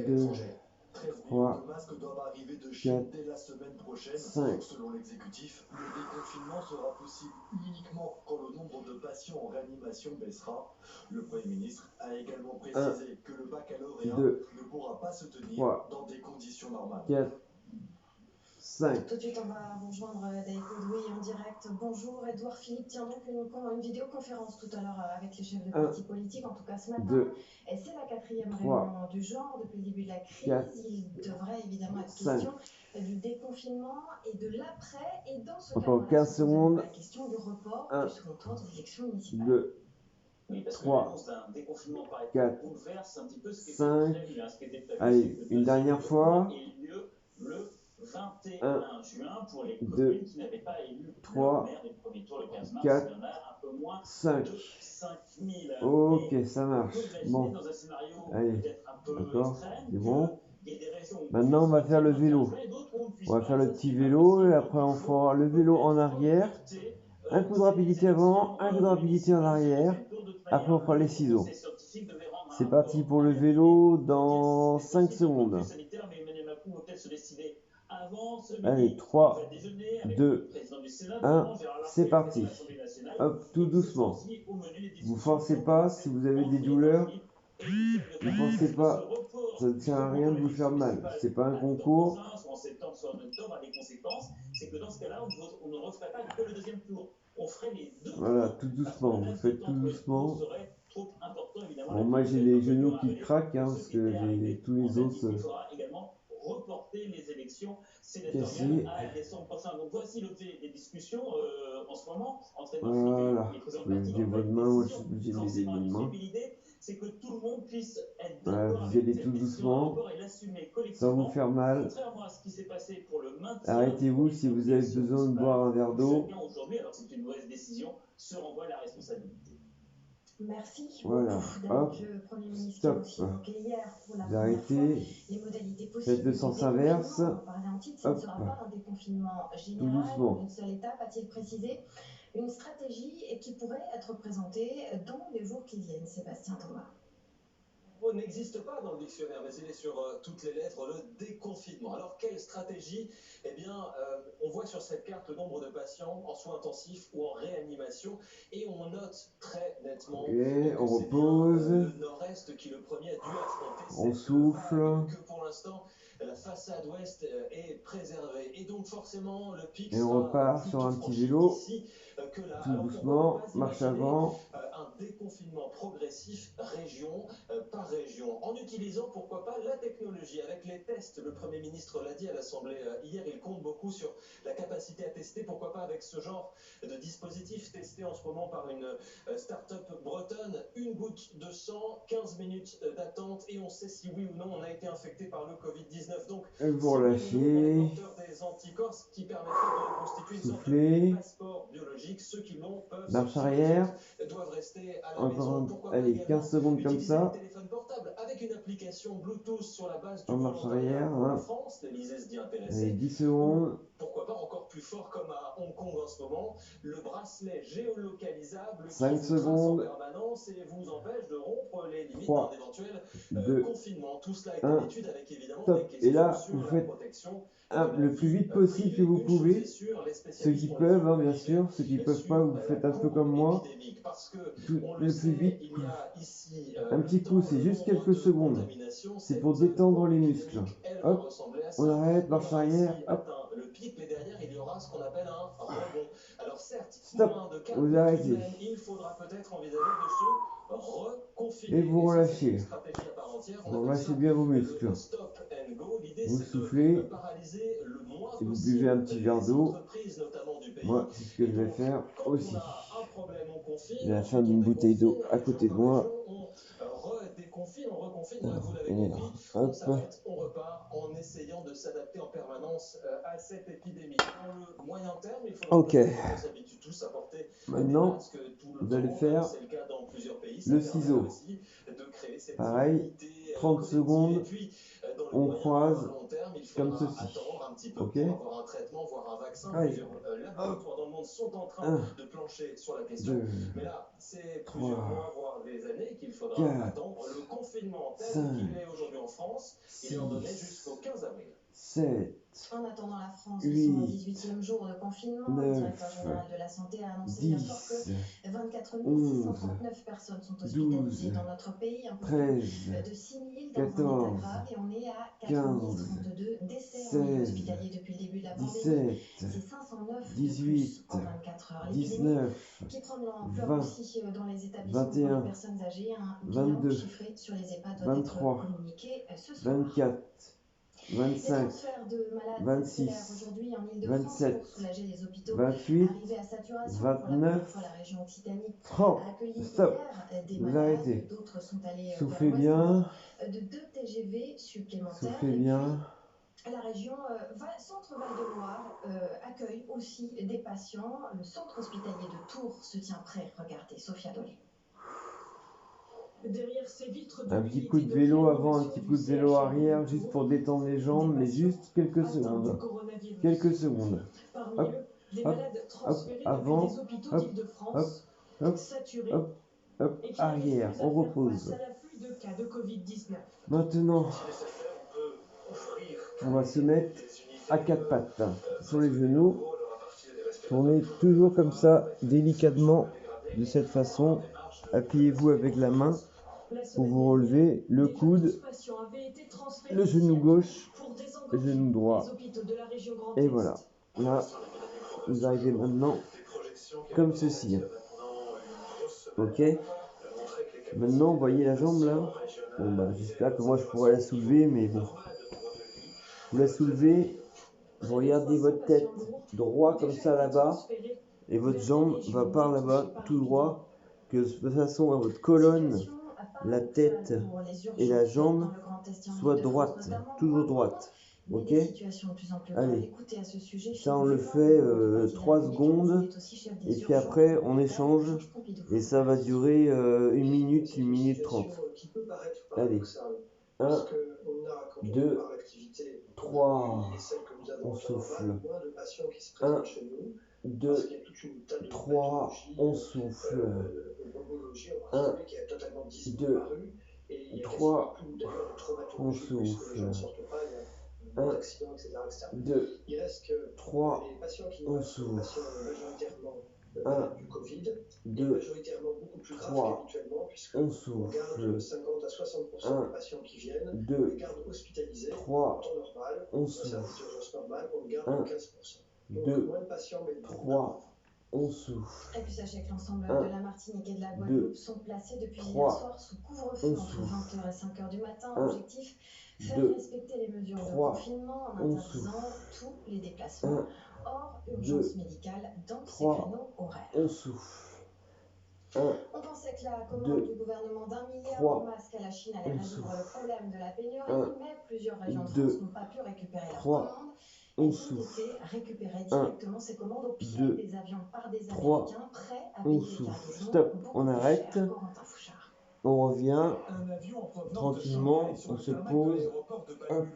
2, 3, 4, 5. Selon l'exécutif, le déconfinement sera possible uniquement quand le nombre de patients en réanimation baissera. Le Premier ministre a également précisé que le baccalauréat ne pourra pas se tenir dans des conditions normales. 4, 5. Tout de suite, on va rejoindre David Louis en direct. Bonjour, Édouard Philippe tient donc une vidéoconférence tout à l'heure avec les chefs de partis politiques, en tout cas ce matin. 2, et c'est la 4e réunion du genre depuis le début de la crise. 4, il devrait évidemment être 5. question du déconfinement et de l'après. Et dans ce encore cadre, 15 secondes. la question du report 1, du second tour des élections municipales. 2, Oui, parce que 3, l'annonce d'un déconfinement par état 4, bouleverse un petit peu ce qui était 5. prévu, ce qui était prévu. Allez, une dernière fois. Et lieu le 21 1, juin pour les 2, communes qui n'avaient pas élu 3, leur maire des premiers tours le 15 mars. 4, il y en a un peu moins 5. de 5000. Ok, ça marche. Bon, dans un scénario allez, peut-être un peu d'accord, extrême, c'est bon. il y a des régions où Maintenant, on va faire le vélo. On va faire le petit vélo et après on fera le vélo en arrière. Un coup de rapidité avant, un coup de rapidité en arrière. Après on fera les ciseaux. C'est parti pour le vélo dans 5 secondes. Allez, 3, 2, 1, c'est parti. Hop, tout doucement. Vous forcez pas, si vous avez des douleurs, ne forcez pas, ça ne sert à rien de vous faire mal. C'est pas un concours. Voilà, tout doucement, vous faites tout doucement. Bon, moi j'ai les genoux qui craquent hein, parce que j'ai tous les os reporter les élections cassés. à décembre prochain. Donc voici l'objet des discussions en ce moment entre voilà, vous levez votre main, moi je suis obligé de lever une main. C'est que tout le monde puisse être voilà, vous allez tout doucement, sans vous faire mal. Arrêtez-vous si vous avez besoin de boire un verre d'eau. Alors c'est une mauvaise décision, se renvoie la responsabilité. Merci. Voilà, hop, le Premier ministre stop. a aussi évoqué hier pour la Vous première arrêtez, fois les modalités possibles. faites le sens inverse. On parlait en titre, ce ne sera pas un déconfinement général, une seule étape, a-t-il précisé. Une stratégie qui pourrait être présentée dans les jours qui viennent, Sébastien Thomas. Le mot n'existe pas dans le dictionnaire, mais il est sur toutes les lettres, le déconfinement. Alors, quelle stratégie? Eh bien, on voit sur cette carte le nombre de patients en soins intensifs ou en réanimation, et on note très nettement on repose, le nord-est qui le premier a dû affronter on souffle, que pour l'instant, la façade ouest est préservée. Et donc, forcément, le pic et on repart sur un petit vélo, tout doucement, marche avant. Un déconfinement progressif région par région, en utilisant pourquoi pas la technologie avec les tests. Le Premier ministre l'a dit à l'Assemblée hier, il compte beaucoup sur la capacité à tester, pourquoi pas avec ce genre de dispositif testé en ce moment par une start-up bretonne. Une goutte de sang, 15 minutes d'attente et on sait si oui ou non on a été infecté par le Covid-19. Donc, vous relâchez, des anticorps qui permettraient de constituer une sorte soufflez, de passeport biologique. Ceux qui l'ont peuvent marche arrière, doivent rester à la encore maison. allez, 15 secondes comme ça, téléphone portable avec une application Bluetooth sur la base du en marche arrière, hein. France, l'Élysée se dit intéressée. Allez, 10 secondes, pourquoi pas encore plus fort comme à Hong Kong en ce moment, le bracelet géolocalisable 5 qui secondes, en permanence et vous empêche de rompre les limites 3, d'un éventuel 2, confinement. Tout cela est 1, à l'étude avec évidemment top. des questions Et là, sur vous la faites protection le plus vite possible que vous pouvez. Ceux qui peuvent, hein, bien sûr, ceux qui peuvent pas, vous faites un peu comme moi. Le plus vite. Un petit coup, c'est juste quelques secondes. C'est pour détendre les muscles. Hop, on arrête, marche arrière, hop. Le pic, mais derrière, il y aura ce qu'on appelle un rebond. Alors certes, stop, vous arrêtez. Il faudra peut-être envisager de se reconfiner. Et vous relâchez. Vous relâchez bien vos muscles. Vous soufflez. Et vous buvez un petit verre d'eau. Moi, c'est ce que je vais faire aussi. J'ai la fin d'une bouteille d'eau à côté de moi. Et hop. On repart en essayant de s'adapter en permanence à cette épidémie. Dans le moyen terme, il faut ok. Maintenant, vous allez faire le ciseau. Pareil, 30 secondes, on croise comme ceci. Ok. Allez. Hop. 1, 2, 3, 4, 5, 6, 7, En attendant la France, 8, son 18e jour de confinement, 9, le directeur général de la Santé a annoncé 10, hier soir que 24 11, 639 personnes sont 12, hospitalisées dans notre pays, un peu 13, plus de 6 000 dans un 14, état grave, et on est à 4 15, 032 décès 16, en milieu hospitalier depuis le début de la pandémie. 17, C'est 509 18, de plus en 24 heures. 19, qui prend de l'ampleur 20, aussi dans les établissements 21, pour les personnes âgées. Un bilan 22, chiffré sur les EHPAD doit 23, être communiqué ce soir. 24, 25, Les transferts de malades 26, aujourd'hui en Île-de-France 27, pour soulager les hôpitaux 28, arrivés à saturation. 29, Pour la première fois, la région Occitanie 30. a accueilli Stop. hier des Vous malades. arrêtez. D'autres sont allés Soufflez vers bien. l'ouest de 2 TGV supplémentaires. Soufflez Et bien. puis, la région Centre Val-de-Loire accueille aussi des patients. Le centre hospitalier de Tours se tient prêt. Regardez, Sophia Dolé. Un petit coup de vélo avant, un petit coup de vélo arrière, juste pour détendre les jambes, mais juste quelques secondes. Quelques secondes. Hop, hop, hop, avant, hop, hop, hop, hop, hop, arrière, on repose. plus de cas de Covid-19. Maintenant, on va se mettre à quatre pattes sur les genoux. Tournez toujours comme ça, délicatement, de cette façon. Appuyez-vous avec la main pour vous relever le coude, le genou gauche, le genou droit. Et voilà. Là, vous arrivez maintenant comme ceci. Ok. Maintenant, vous voyez la jambe là. Bon bah, j'espère que moi je pourrais la soulever, mais bon. Vous la soulevez, vous regardez votre tête droit comme ça là-bas, et votre jambe va par là-bas tout droit, que de façon à votre colonne, la tête et la jambe soient droites, toujours droites. Ok. Allez, ça on le fait 3 secondes, et puis après on échange, et ça va durer 1 minute, 1 minute 30. Allez, 1, 2, 3, on souffle. 1, 2, 3, on souffle. 1, 2, 3, on souffle. 1, 2, 3, on souffle. 1, 2, 3, on souffle. 1, 2, 3, on souffle. 1, 2, 3, on souffle. Et puis sachez que l'ensemble de la Martinique et de la Guadeloupe sont placés depuis hier soir sous couvre-feu entre 20h et 5h du matin. Objectif, faire respecter les mesures de confinement en interdisant tous les déplacements hors urgence médicale dans ces créneaux horaires. On souffle. On pensait que la commande du gouvernement d'1 milliard de masques à la Chine allait résoudre le problème de la pénurie, mais plusieurs régions de France n'ont pas pu récupérer leurs commandes. Elles ont été récupérées directement ces commandes au pied des avions par des Américains prêts à payer des cargaisons. Stop, on arrête. On revient tranquillement, on se pose. Hop.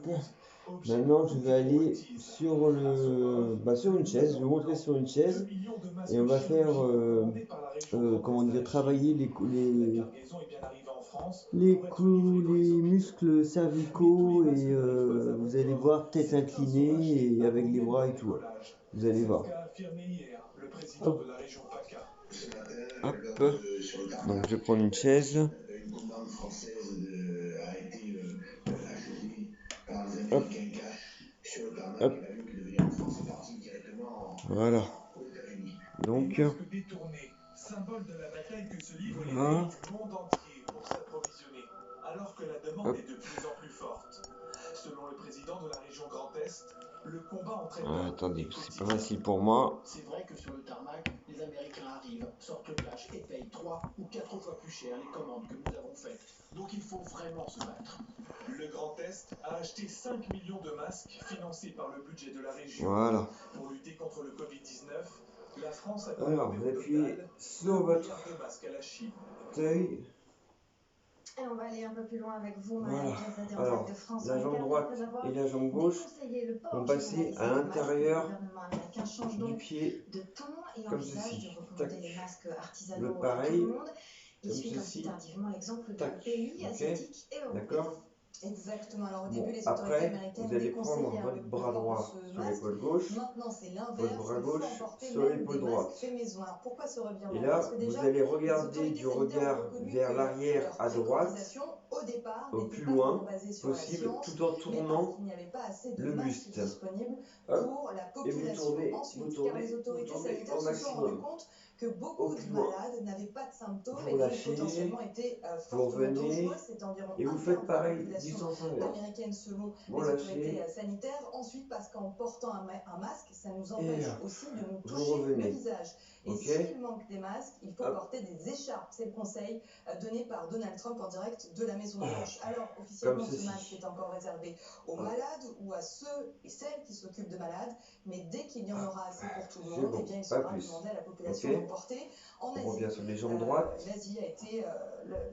Maintenant, je vais aller sur une chaise. Je vais vous montrer sur une chaise et on va faire comment dire, travailler les muscles cervicaux, et vous allez voir, tête inclinée et avec les bras et tout. Vous allez voir. Hop. Hop. Donc je vais prendre une chaise. Hop. Hop. Voilà. Donc symbole de la bataille que se livre les voilà. pays du monde entier pour s'approvisionner, alors que la demande est de plus en plus forte. Selon le président de la région Grand Est, le combat entre attendez, c'est pas facile pour moi. C'est vrai que sur le tarmac, les Américains arrivent, sortent le cash et payent 3 ou 4 fois plus cher les commandes que nous avons faites. Donc il faut vraiment se battre. Le Grand Est a acheté 5 millions de masques financés par le budget de la région. Voilà. Pour lutter contre le Covid-19, la France a alors vous appuyez sur votre fauteuil. Et on va aller un peu plus loin avec vous, voilà. Alors, la jambe droite et la jambe gauche vont passer à l'intérieur du pied, comme ceci. Tac. Le pareil, comme ceci. Tac. Ok. D'accord. Exactement. Alors au début, les autorités après, américaines vous allez prendre votre bras droit sur l'épaule gauche, maintenant, c'est l'inverse. votre bras gauche sur l'épaule droite. Alors, pourquoi ce revirement? Et là, vous allez regarder du regard vers l'arrière à droite, au plus loin possible, tout en tournant le buste. Hop. Et vous tournez au maximum. Que beaucoup de malades n'avaient pas de symptômes vous lâchez, vous revenez et vous faites pareil du sens inverse. Américaine selon les autorités sanitaires. Ensuite, parce qu'en portant un masque, ça nous empêche aussi de nous toucher le visage. Et s'il manque des masques, il faut porter des écharpes. C'est le conseil donné par Donald Trump en direct de la Maison-Blanche. Alors, officiellement, ce masque est encore réservé aux malades ou à ceux et celles qui s'occupent de malades. Mais dès qu'il y en aura assez pour tout le monde, eh bien, il sera demandé à la population porter. En On revient sur les Asie, jambes droites. l'Asie a été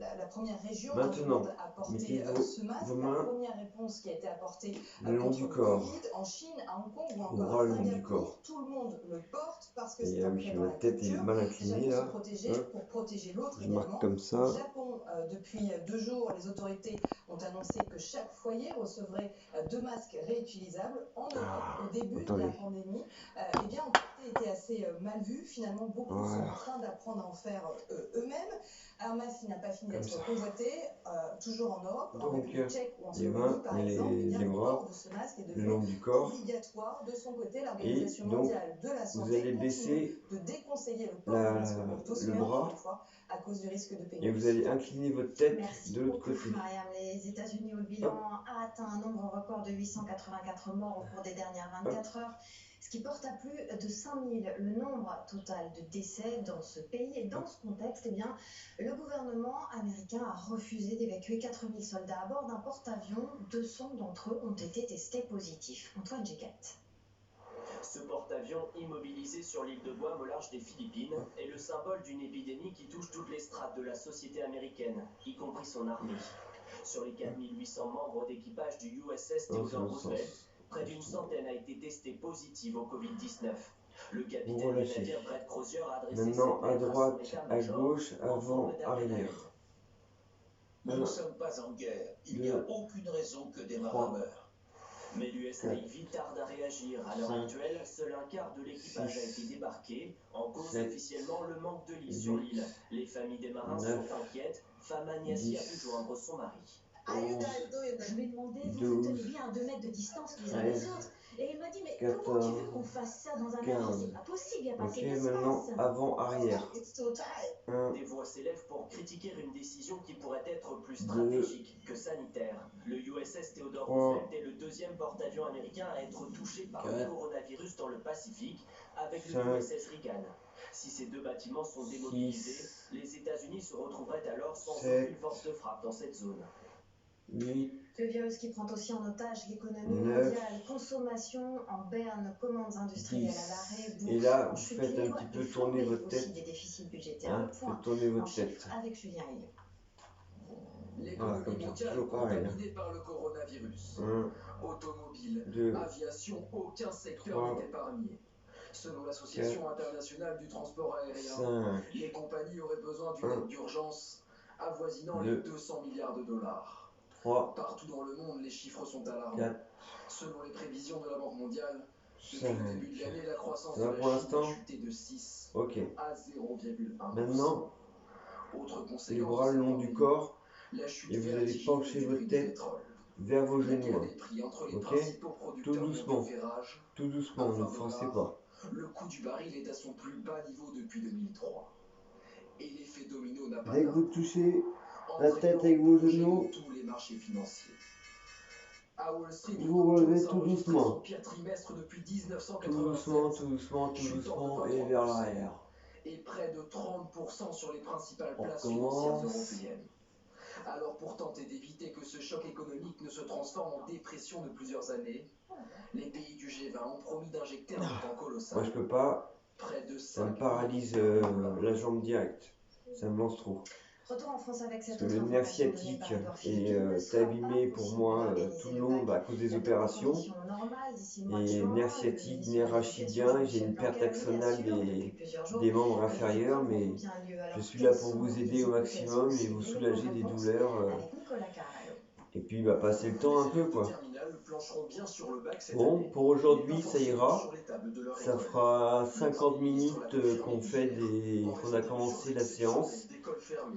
la première région Maintenant, à porter mettez ce masque. vos La mains première réponse qui a été apportée le long contre du le corps. Covid en Chine, à Hong Kong ou Au encore bras à le long du Singapour, corps. tout le monde le porte parce que Et c'est un oui, trait dans ma la tête est culture. mal Déjà inclinée pour se là. protéger, Hein, pour protéger l'autre je marque également. comme Au ça. Japon, depuis 2 jours, les autorités ont annoncé que chaque foyer recevrait 2 masques réutilisables. En Europe, au début de la pandémie, eh bien, en porter était assez mal vu. Finalement, beaucoup sont en train d'apprendre à en faire eux-mêmes. Un masque qui n'a pas fini d'être convoité, toujours en Europe, en République tchèque ou en Slovénie par exemple, eh bien, le port de ce masque est devenu obligatoire. De son côté, l'Organisation mondiale de la santé continue de déconseiller le port du masque pour tous, mais encore une fois, à cause du risque de pénurie. Et vous allez incliner votre tête de l'autre côté. Mariam, les États-Unis où le bilan a atteint un nombre record de 884 morts au cours des dernières 24 heures, ce qui porte à plus de 5000 le nombre total de décès dans ce pays. Et dans ce contexte, eh bien, le gouvernement américain a refusé d'évacuer 4000 soldats à bord d'un porte-avions. 200 d'entre eux ont été testés positifs. Antoine Géquette. Ce porte-avions immobilisé sur l'île de Guam au large des Philippines est le symbole d'une épidémie qui touche toutes les strates de la société américaine, y compris son armée. Sur les 4800 membres d'équipage du USS Theodore Roosevelt, près d'une centaine a été testée positive au Covid-19. Le capitaine du navire Brett Crozier a adressé maintenant à droite, à gauche, avant, arrière. Nous ne sommes pas en guerre. Il n'y a aucune raison que des marins meurent. Mais l'US Navy tarde à réagir. À l'heure actuelle, seul un quart de l'équipage a été débarqué. En cause officiellement le manque de lits sur l'île. Les familles des marins sont inquiètes. Fama Niassi a pu joindre son mari. Je lui ai demandé, vous tenez bien à 2 mètres de distance les uns des autres. Et il m'a dit, mais comment tu veux qu'on fasse ça dans un avion? C'est pas possible, il n'y a pas assez d'espace. Maintenant, avant, arrière. Des voix s'élèvent pour critiquer une décision qui pourrait être plus stratégique que sanitaire. Le USS Theodore Roosevelt est le 2e porte-avions américain à être touché par le coronavirus dans le Pacifique, avec le USS Reagan. Si ces 2 bâtiments sont démobilisés, les États-Unis se retrouveraient alors sans aucune force de frappe dans cette zone. 8, Le virus qui prend aussi en otage l'économie mondiale, consommation en berne, commandes industrielles à l'arrêt, bourse, et là, vous faites un petit peu tourner votre tête. des déficits budgétaires. Faites tourner votre tête. Avec Julien Hilleux. L'économie mondiale contaminée par le coronavirus. Automobile, aviation, aucun secteur n'est épargné. Selon l'Association internationale du transport aérien, les compagnies auraient besoin d'une aide d'urgence avoisinant les 200 milliards de dollars. Partout dans le monde, les chiffres sont alarmants. Selon les prévisions de la Banque mondiale, depuis le début de l'année, la croissance de la Chine a chuté de 6 à 0,1%. Maintenant, les bras le long du corps et vous allez pencher votre tête vers vos genoux. Tout doucement, ne forcez pas. Le coût du baril est à son plus bas niveau depuis 2003. Et l'effet domino n'a pas Dès que vous touchez la tête avec vos genoux, tous les marchés financiers. À Wall Street, vous relevez tout doucement. Pire trimestre depuis 1987. Tout doucement et vers l'arrière. Et près de 30% sur les principales places financières européennes. Alors pour tenter d'éviter que ce choc économique ne se transforme en dépression de plusieurs années, les pays du G20 ont promis d'injecter un montant colossal. Moi je peux pas, ça me paralyse la jambe directe, ça me lance trop. Retour en France avec cette Parce que le nerf sciatique est abîmé pour moi tout le long à cause des opérations. Et nerf sciatique, nerf rachidien, j'ai une perte axonale des membres inférieurs, mais je suis là pour vous aider au maximum et vous soulager des douleurs. Et puis passer le temps un peu quoi. Bon, pour aujourd'hui ça ira. Ça fera 50 minutes qu'on a commencé la séance.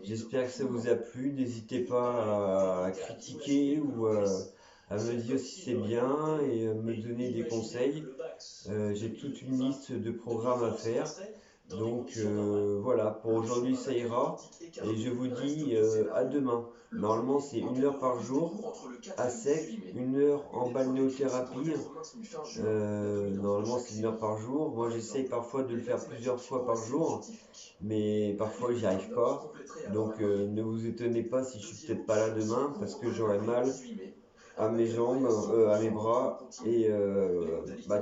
J'espère que ça vous a plu. N'hésitez pas à critiquer ou à me dire si c'est bien et me donner des conseils. J'ai toute une liste de programmes à faire. Donc voilà, pour aujourd'hui ça ira. Et je vous dis à demain. Normalement c'est 1 heure par jour à sec, 1 heure en balnéothérapie. Normalement c'est 1 heure par jour. Moi j'essaye parfois de le faire plusieurs fois par jour, mais parfois j'y arrive pas. Donc ne vous étonnez pas si je suis peut-être pas là demain parce que j'aurai mal à mes jambes, à mes bras et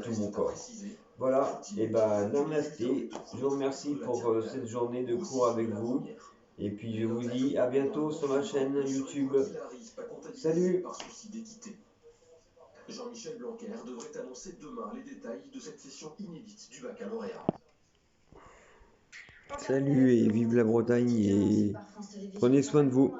tout mon corps. Voilà, et bah namasté, je vous remercie pour cette journée de cours avec vous. Et puis je vous dis à bientôt sur ma chaîne YouTube. Salut! Jean-Michel Blanquer devrait annoncer demain les détails de cette session inédite du baccalauréat. Salut et vive la Bretagne et prenez soin de vous.